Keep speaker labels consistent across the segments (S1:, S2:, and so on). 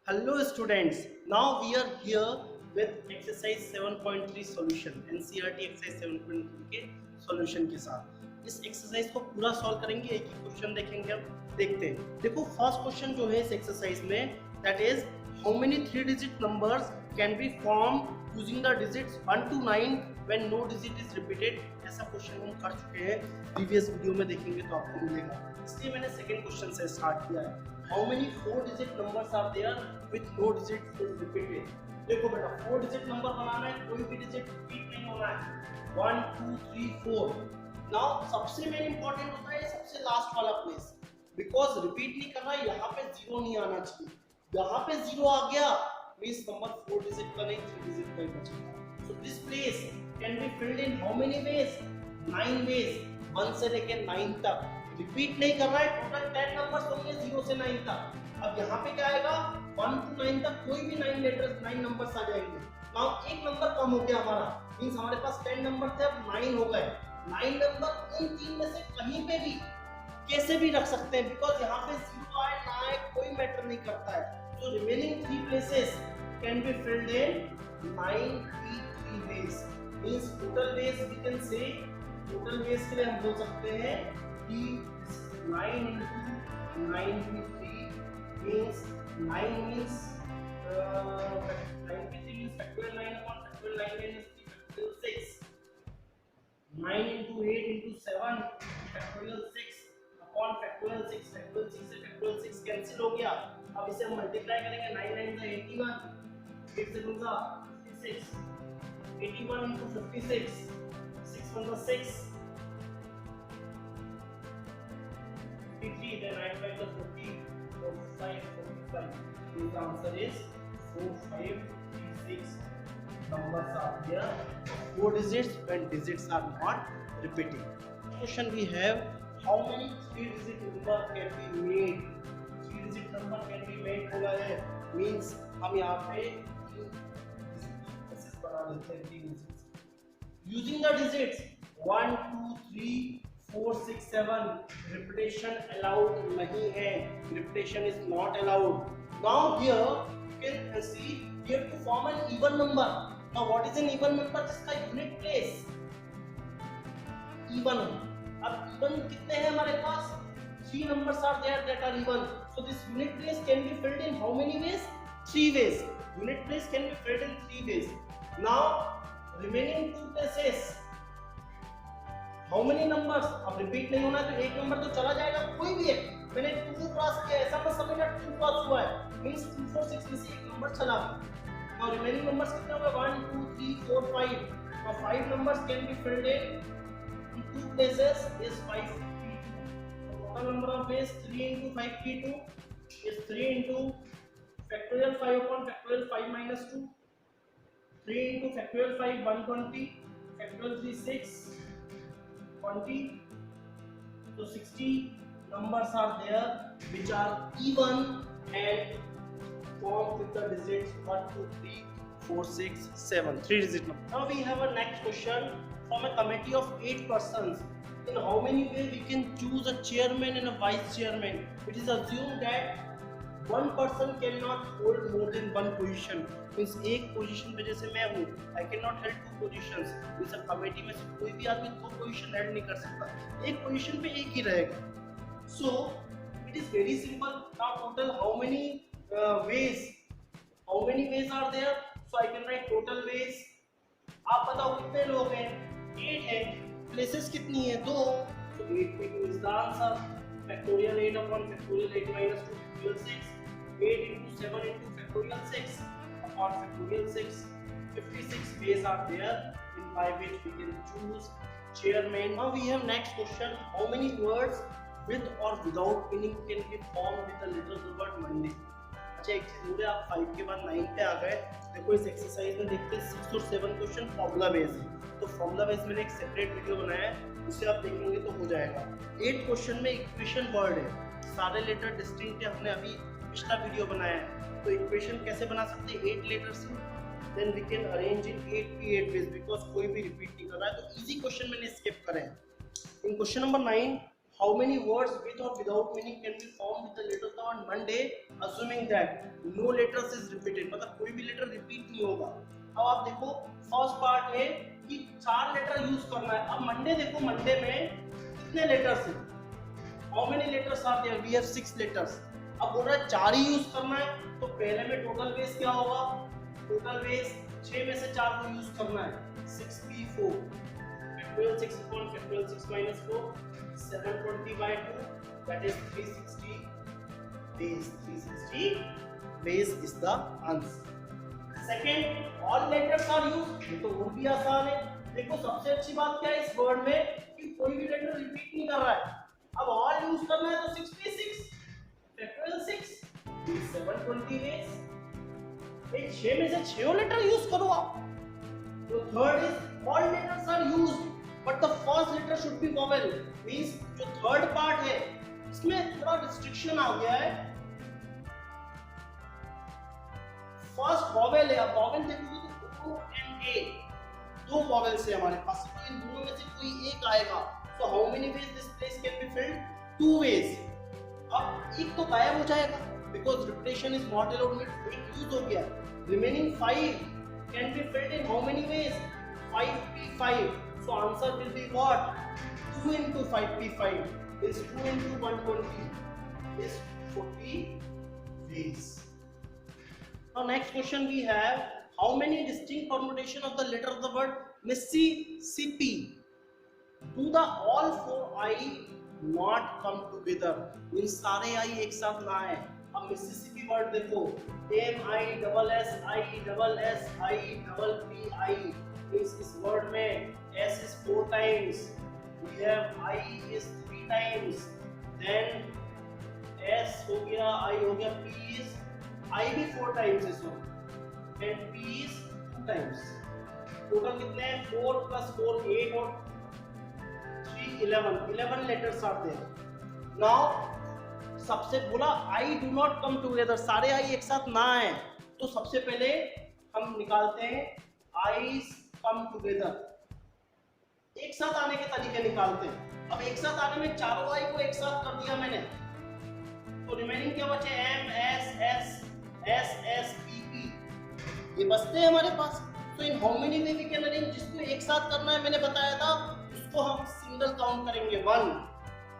S1: Hello students, now we are here with exercise 7.3 solution NCERT exercise 7.3 के solution के साथ इस exercise को पूरा solve करेंगे। एक ही क्वेश्चन देखेंगे, हम देखते हैं। देखो फर्स्ट क्वेश्चन जो है इस एक्सरसाइज में that is how many 3-digit numbers can be formed using the digits 1 to 9 when no digit is repeated। ऐसा क्वेश्चन हम कर चुके हैं, प्रीवियस वीडियो में देखेंगे तो आपको मिलेगा, इसलिए मैंने सेकेंड क्वेश्चन से स्टार्ट किया है। How many 4-digit numbers are there with no digit is repeated? देखो बेटा 4-digit नंबर बनाना है, कोई भी डिजिट रिपीट नहीं होना है। 1 2 3 4। नाउ सबसे मेन इंपॉर्टेंट होता है सबसे लास्ट वाला प्लेस, बिकॉज रिपीट नहीं कर रहा है, यहाँ पे जीरो नहीं आना चाहिए। यहाँ पे जीरो आ गया मींस नंबर 4 डिजिट का नहीं 3 डिजिट का ही बचेगा। So this place can be filled in how many ways? 9 ways, 1 से लेकर 9 तक। रिपीट नहीं कर रहा है, टोटल 10 नंबर्स होंगे 0 से 9 तक। अब यहाँ पे क्या आएगा 1 to 9 तक कोई भी 9 लेटर्स 9 नंबर्स आ जाएंगे। नाउ एक नंबर कम हो गया हमारा, मींस हमारे पास 10 नंबर थे, अब 9 हो गए। 9 नंबर इन तीन में से कहीं पे भी कैसे भी रख सकते हैं, बिकॉज यहाँ पे 0 आए ना आए कोई मैटर नहीं करता है। So remaining 3 places can be filled in 9 ways, means total ways we can say, total ways के लिए हम बोल सकते हैं कि 9 into 9 with 3 means 9 means 9 with 3 means factorial 9 upon factorial 9 minus 3 factorial 6. 9 into 8 into 7 factorial 6 upon factorial 6, factorial 6 से factorial 6 cancel हो गया। अब इसे हम मल्टीप्लाई करेंगे, 9 9 का 81, 8 7 का 56, 81 into 56, 6 1 का 6, 53, then I by the 40, 45, 45. So the answer is 4, 5, 3, 6. Numbers are here. 4 digits when digits are not repeating. Question we have: how many 3-digit number can be made? 3-digit number can be made बोला है, means हम यहाँ पे 3 digits बना देते हैं, 3 digits. Using the digits 1, 2, 3, 4 6 7 repetition allowed नहीं है, repetition is not allowed. Now here you can see we have to form an even number. Now what is an even number? जिसका unit place even। अब even कितने हैं हमारे पास? 3 numbers are there that are even. So this unit place can be filled in how many ways? 3 ways. Unit place can be filled in 3 ways. Now remaining 2 places how many numbers? अब repeat नहीं होना तो एक number तो चला जाएगा, कोई भी है। मैंने 2 क्रॉस किया, ऐसा मत समझना 2 क्रॉस हुआ है, मींस 2 4 6 में से एक नंबर चला गया। और रिमेनिंग नंबर्स कितने हो गए? 1 2 3 4 5। और 5 numbers can be filled in 2 places is 552। Total number of ways 3 into 552 is 3 into factorial 5 upon factorial 5 minus 2, 3 into factorial 5 120, factorial 3 6 20. So 60 numbers are there which are even and formed with the digits 1 2 3 4 6 7, 3-digit number. Now we have a next question from a committee of 8 persons. In how many ways we can choose a chairman and a vice chairman? It is assumed that one person cannot hold more than one position. Means एक position पे जैसे मैं हूँ, I cannot hold 2 positions. इस committee में से कोई भी आदमी 2 पोजीशन हेल्ड नहीं कर सकता, एक पोजीशन पे एक ही रहेगा। So it is very simple. Now total how many ways? How many ways are there? So I can write total ways. आप बताओ कितने लोग हैं? 8 हैं। Places कितनी है? 2। So 8 पे 2 is the answer. Factorial 8 upon factorial 8 minus 2 factorial 6. 8 into 7 into factorial 6 upon factorial 6. 56 ways are there in by which we can choose chairman. Now we have next question: how many words with or without meaning can be formed with the letter of the word Monday? अच्छा एक चीज बोले, आप 5 के बाद 9 पे आ गए। देखो इस एक्सरसाइज में देखते हैं 6 और 7 क्वेश्चन फॉर्मूला बेस है, तो फॉर्मूला बेस मैंने एक सेपरेट वीडियो बनाया है, उसे आप देखेंगे तो हो जाएगा। 8 क्वेश्चन में इक्वेशन वर्ड है, सारे लेटर डिस्टिंक्ट है, हमने अभी पिछला वीडियो बनाया है। तो इक्वेशन कैसे बना सकते हैं 8 लेटर से? Then we can arrange in 8 ways, because कोई भी रिपीट नहीं कर रहा है, तो इजी क्वेश्चन मैंने स्किप करे हैं। इन question number 9 how many words with or without meaning can be formed with the letter of the word Monday, assuming that no letters is repeated, मतलब कोई भी लेटर रिपीट नहीं होगा। अब आप देखो फर्स्ट पार्ट है कि 4 लेटर यूज करना है। अब मंडे देखो, मंडे में कितने लेटर्स हैं? How many letters are there? We have 6 letters. अब बोल रहा है 4 ही यूज करना है, तो पहले में टोटल बेस क्या होगा? टोटल बेस 6 में से 4 को यूज करना है, 6p4 factorial 6 upon factorial 6 minus 4 720 by 2, that is 360 base. 360 base is the answer. Second, all letters are used, ये तो और भी आसान है। देखो सबसे अच्छी बात क्या है इस वर्ड में कि कोई भी लेटर रिपीट नहीं कर रहा है। अब ऑल यूज करना है तो 6p6 factorial 6 720 base, ये 6 में से 6 लेटर यूज करो आप। तो third is all letters are used but the first letter should be vowel, means जो थर्ड पार्ट है इसमें थोड़ा रिस्ट्रिक्शन आ गया है। फर्स्ट वोवेल है, अब वोवेल देखोगे तो O and A, 2 वोवेल्स है हमारे पास, तो इन दोनों में से कोई एक आएगा। So how many ways this place can be filled? 2 ways. अब एक तो गायब हो जाएगा because repetition is not allowed में, एक यूज हो गया। Remaining 5 can be filled in how many ways? 5p5. So answer will be what? 2 into 5p5 is 2 into 120 is 40 ways. Now next question we have, how many distinct permutation of the letter of the word Mississippi do the all 4 I not come together? इन सारे I एक साथ ना आए। अब Mississippi word देखो, MISSI इस word में S is 4 times, we have I is 3 times, then S हो गया, I हो गया, P is I भी 4 times है, so and P is 2 times। Total कितने हैं? 4 plus 4 8 और 3 11 letters are there। Now सबसे बोला I do not come together, सारे I एक साथ ना आए, तो सबसे पहले हम निकालते हैं I's come together, एक साथ आने के तरीके निकालते हैं। अब एक साथ आने में चारों आई को एक साथ कर दिया मैंने, तो रिमेनिंग क्या बचे? M S S S S P P, ये बचते हैं हमारे पास। तो in how many way we can arrange, जिसको एक साथ करना है मैंने बताया था, उसको हम सिंगल काउंट करेंगे 1,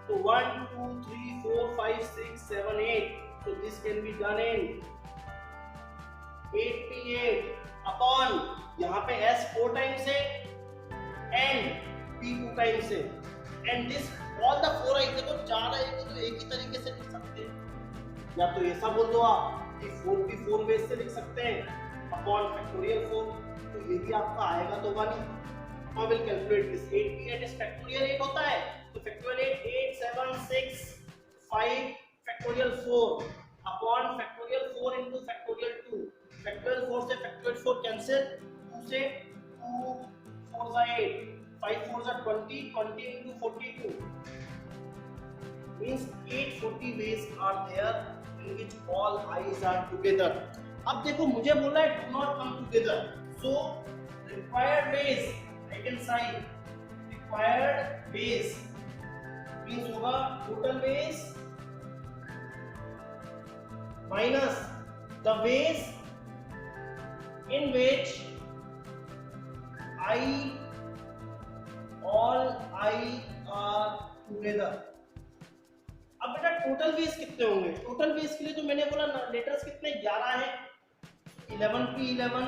S1: तो 1 2 3 4 5 6 7 8, so this can be done in 8p8 upon यहाँ पे S 4 टाइम्स है and P 2 टाइम्स है, and this all the 4 I देखो 4 I को तो एक ही तरीके से लिख सकते हैं, या तो ऐसा बोल दो आप कि 4p4 वेज से लिख सकते हैं अपॉन फैक्टोरियल 4, तो ये भी आपका आएगा तो 1 ही। How will calculate this? 8p8 is factorial 8 होता है, तो factorial 8 7 6 5 factorial 4 upon factorial 4 into factorial 2, factorial 4 से factorial 4 कैंसिल, 2 से 2 4 जा 8 5 4 जा 20 20 into 42 means 840 ways are there in which all i's are together। अब देखो मुझे बोला है do not come together, so required ways I can sign required ways means होगा total ways minus the ways in which all I are together। अब बेटा total veg कितने होंगे? टोटल वेज के लिए तो मैंने बोला लेटर्स कितने 11 है, 11p11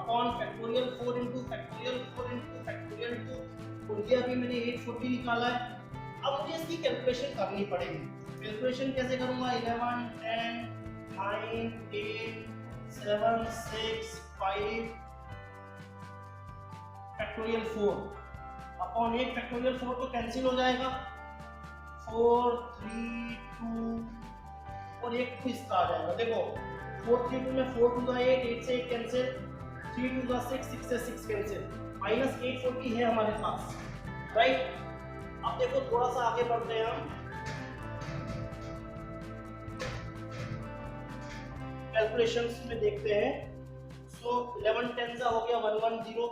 S1: upon factorial 4 into factorial 4 into factorial 2, और ये अभी मैंने 840 निकाला है। अब मुझे इसकी कैलकुलेशन करनी पड़ेगी। कैलकुलेशन कैसे करूंगा? 11 10 9 8 7 6 5 फैक्टोरियल 4 अपॉन 8 फैक्टोरियल 4 तो कैंसिल हो जाएगा, 4 3 2 और एक तो इसका आ जाएगा। देखो 4 3 2 में 4 2 8 8 से 8 कैंसिल, 3 2 6 6 से 6 कैंसिल, माइनस 840 है हमारे पास, राइट। अब देखो थोड़ा सा आगे बढ़ते हैं हम, कैलकुलेशंस में देखते हैं। सो 11 10 हो गया 110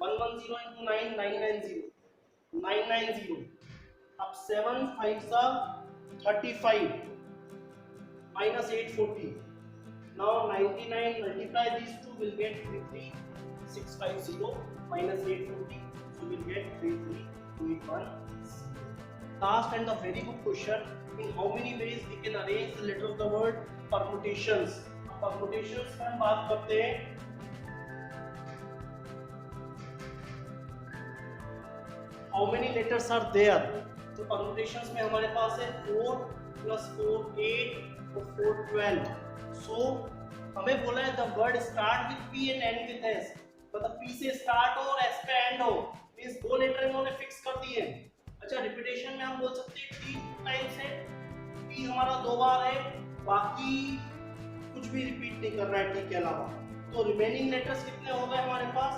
S1: into 9 990 990। अब 7 5 सा 35 minus 840. Now 99 multiply these two will get 33650 minus 840, so we'll get 33281. Last and the very good question, in how many ways we can arrange the letter of the word permutations. Permutations में हम बात करते हैं how many letters are there. तो permutations में हमारे पास है 4 plus 4 8 और 4 12. So हमें बोला है the word start with P and end with S. मतलब P से start हो और S पे end हो, means दो लेटर इन्होंने फिक्स कर दिए. अच्छा, रिपीटेशन में हम बोल सकते हैं T टाइम्स है, P हमारा 2 बार है, बाकी कुछ भी रिपीट नहीं कर रहा है T के अलावा. तो रिमेनिंग लेटर्स कितने हो गए हमारे पास?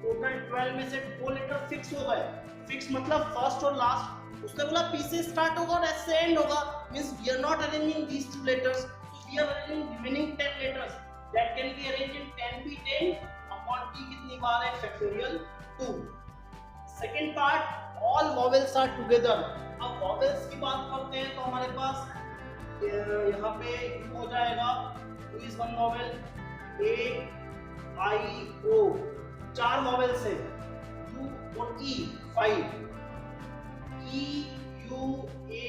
S1: टोटल 12 में से 2 लेटर फिक्स हो गए. फिक्स मतलब फर्स्ट और लास्ट. उसने बोला P से स्टार्ट होगा और S से एंड होगा, means we are not arranging these two letters, so we are arranging remaining 10 letters that can be arranged in 10p10 upon T कितनी बार है? Factorial 2. Second part, all vowels are together. अब vowels की बात करते हैं तो हमारे पास यहाँ पे हो जाएगा who is one vowel? A I O. 4 vowels है, U और E 5. E U A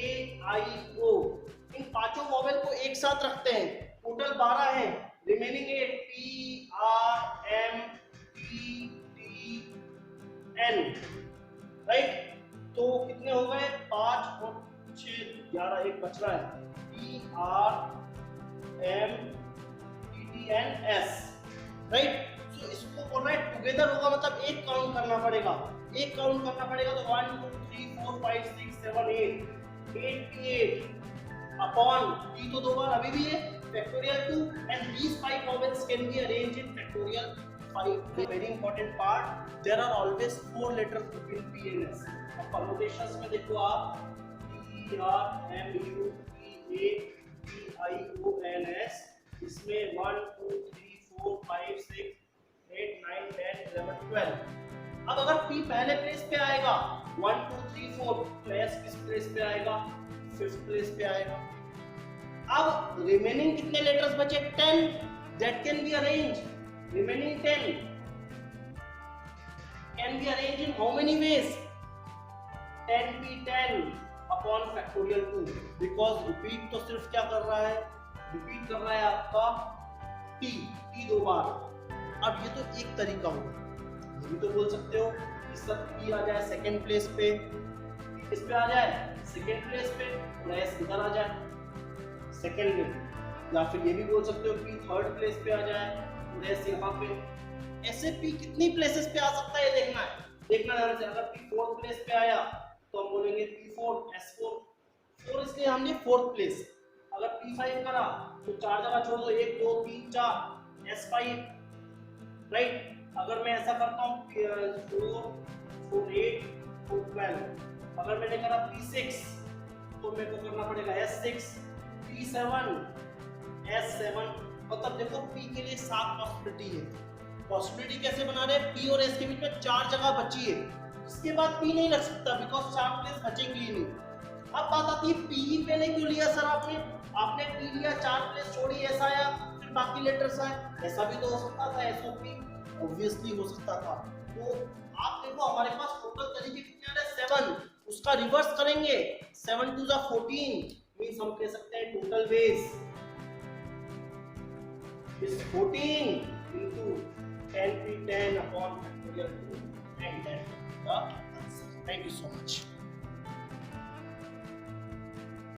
S1: I O. इन पांचों वॉवेल को एक साथ रखते हैं, टोटल 12 है. रिमेनिंग है P R M T T N, right. तो कितने हो गए? 5 और 6 11, एक बच रहा है P R M T T N S, right. तो इसको बोल रहा है टुगेदर होगा, मतलब एक काउंट करना पड़ेगा. एक काउंट करना पड़ेगा तो 1 2 3 4 5 6 7 8 8 अपॉन T तो 2 बार अभी भी है, factorial 2, and these 5 vowels can be arranged in factorial 5. The very important part, there are always 4 letters between P and S. अब permutations में देखो आप P R M U P A P I O N S, इसमें 1 2 3 4 5 6 8 9 10 11 12. अब अगर P पहले place पे आएगा 1 2 3 4, तो S किस प्लेस पे आएगा? 5th प्लेस पे आएगा. अब रिमेनिंग कितने लेटर्स बचे? 10. that can be arranged. Remaining 10 can be arranged in how many ways? 10p10 upon factorial 2, because repeat तो सिर्फ क्या कर रहा है? रिपीट कर रहा है आपका T 2 बार. अब ये तो एक तरीका होगा. ये भी तो बोल सकते हो इस सब P आ जाए सेकंड प्लेस पे, इस पे आ जाए सेकंड प्लेस पे, और S इधर आ जाए सेकंड में. या फिर ये भी बोल सकते हो P थर्ड प्लेस पे आ जाए और S यहाँ पे. ऐसे P कितनी प्लेसेस पे आ सकता है देखना है, देखना ध्यान से. अगर P फोर्थ प्लेस पे आया तो हम बोलेंगे P4 S4. 4 इसलिए हमने फोर्थ प्लेस. अगर P5 करा तो 4 जगह छोड़ दो, 1 2 3 4 S5, राइट. अगर मैं ऐसा करता हूँ 4 4 8 4 12, अगर मैंने करा P6 तो मेरे को करना पड़ेगा S6, P7 S7. मतलब देखो P के लिए 7 पॉसिबिलिटी है. पॉसिबिलिटी कैसे बना रहे हैं? P और S के बीच में 4 जगह बची है, इसके बाद P नहीं लग सकता बिकॉज 4 प्लेस बचेंगे ही नहीं. अब बात आती है P ही पहले क्यों लिया सर आपने? आपने P लिया, 4 प्लेस छोड़ी, ऐसा आया, फिर बाकी लेटर्स आए. ऐसा भी तो हो सकता था, SOP ऑब्वियसली हो सकता था. तो आप देखो हमारे पास टोटल तरीके कितने आ रहे? 7. उसका रिवर्स करेंगे, 7 2 14, मींस हम कह सकते हैं total veg is 14 into 10p10 upon factorial 2, and that is the answer. Thank you so much.